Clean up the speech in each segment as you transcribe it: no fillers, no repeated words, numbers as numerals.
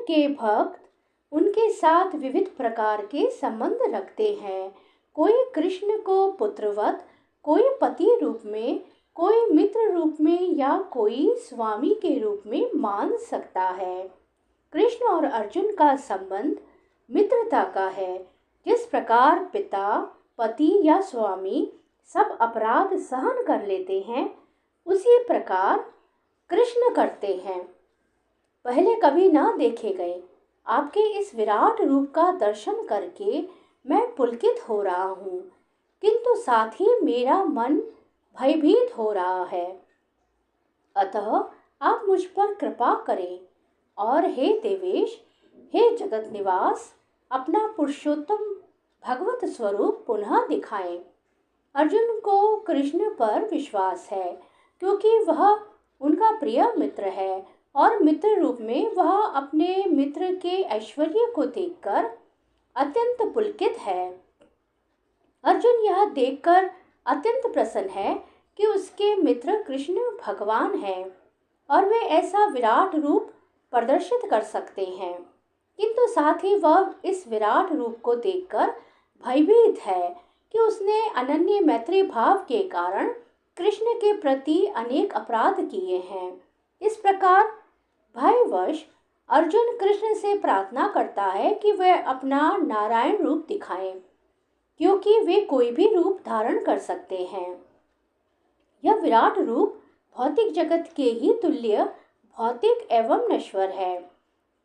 के भक्त उनके साथ विविध प्रकार के संबंध रखते हैं। कोई कृष्ण को पुत्रवत, कोई पति रूप में, कोई मित्र रूप में या कोई स्वामी के रूप में मान सकता है। कृष्ण और अर्जुन का संबंध मित्रता का है। जिस प्रकार पिता, पति या स्वामी सब अपराध सहन कर लेते हैं, उसी प्रकार कृष्ण करते हैं। पहले कभी ना देखे गए आपके इस विराट रूप का दर्शन करके मैं पुलकित हो रहा हूँ, किंतु साथ ही मेरा मन भयभीत हो रहा है। अतः आप मुझ पर कृपा करें और हे देवेश, हे जगत निवास, अपना पुरुषोत्तम भगवत स्वरूप पुनः दिखाएं। अर्जुन को कृष्ण पर विश्वास है, क्योंकि वह उनका प्रिय मित्र है और मित्र रूप में वह अपने मित्र के ऐश्वर्य को देखकर अत्यंत पुलकित है। अर्जुन यह देखकर अत्यंत प्रसन्न है कि उसके मित्र कृष्ण भगवान हैं और वे ऐसा विराट रूप प्रदर्शित कर सकते हैं, किंतु साथ ही वह इस विराट रूप को देखकर भयभीत है कि उसने अनन्य मैत्री भाव के कारण कृष्ण के प्रति अनेक अपराध किए हैं। इस प्रकार भयवश अर्जुन कृष्ण से प्रार्थना करता है कि वह अपना नारायण रूप दिखाएं, क्योंकि वे कोई भी रूप धारण कर सकते हैं। यह विराट रूप भौतिक जगत के ही तुल्य भौतिक एवं नश्वर है,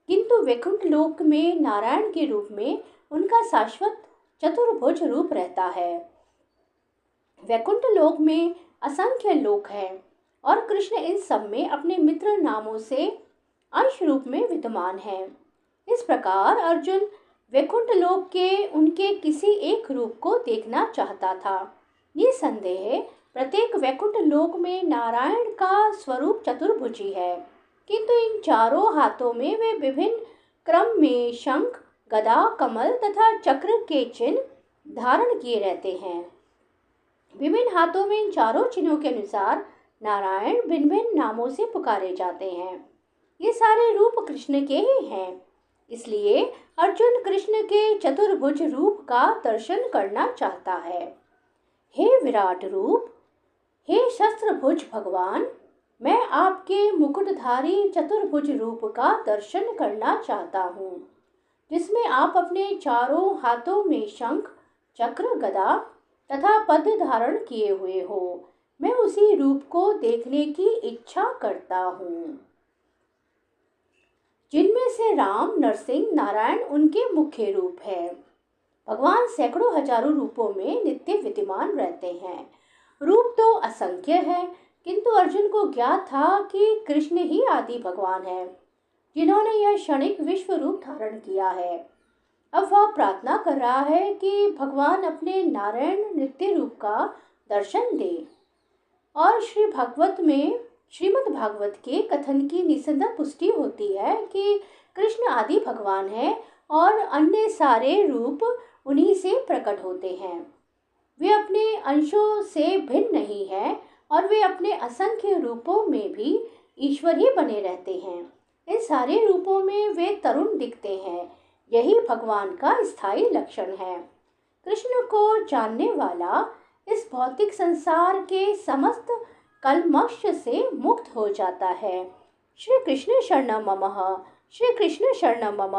किंतु वैकुंठ लोक में नारायण के रूप में उनका शाश्वत चतुर्भुज रूप रहता है। वैकुंठ लोक में असंख्य लोक हैं और कृष्ण इन सब में अपने मित्र नामों से अंश रूप में विद्यमान है। इस प्रकार अर्जुन वैकुंठ लोक के उनके किसी एक रूप को देखना चाहता था। निसंदेह प्रत्येक वैकुंठ लोक में नारायण का स्वरूप चतुर्भुजी है, किंतु इन चारों हाथों में वे विभिन्न क्रम में शंख, गदा, कमल तथा चक्र के चिन्ह धारण किए रहते हैं। विभिन्न हाथों में इन चारों चिन्हों के अनुसार नारायण भिन्न भिन्न नामों से पुकारे जाते हैं। ये सारे रूप कृष्ण के ही हैं, इसलिए अर्जुन कृष्ण के चतुर्भुज रूप का दर्शन करना चाहता है। हे विराट रूप, हे शस्त्रभुज भगवान, मैं आपके मुकुटधारी चतुर्भुज रूप का दर्शन करना चाहता हूँ, जिसमें आप अपने चारों हाथों में शंख, चक्र, गदा तथा पद्म धारण किए हुए हो। मैं उसी रूप को देखने की इच्छा करता हूँ, जिनमें से राम, नरसिंह, नारायण उनके मुख्य रूप है। भगवान सैकड़ों हजारों रूपों में नित्य विद्यमान रहते हैं। रूप तो असंख्य है, किंतु अर्जुन को ज्ञात था कि कृष्ण ही आदि भगवान है, जिन्होंने यह क्षणिक विश्व रूप धारण किया है। अब वह प्रार्थना कर रहा है कि भगवान अपने नारायण नित्य रूप का दर्शन दे। और श्रीमद् भागवत के कथन की निसंदेह पुष्टि होती है कि कृष्ण आदि भगवान है और अन्य सारे रूप उन्हीं से प्रकट होते हैं। वे अपने अंशों से भिन्न नहीं है और वे अपने असंख्य रूपों में भी ईश्वर ही बने रहते हैं। इन सारे रूपों में वे तरुण दिखते हैं। यही भगवान का स्थायी लक्षण है। कृष्ण को जानने वाला इस भौतिक संसार के समस्त कल्मष से मुक्त हो जाता है। श्री कृष्ण शरणं मम। श्री कृष्ण शरणं मम।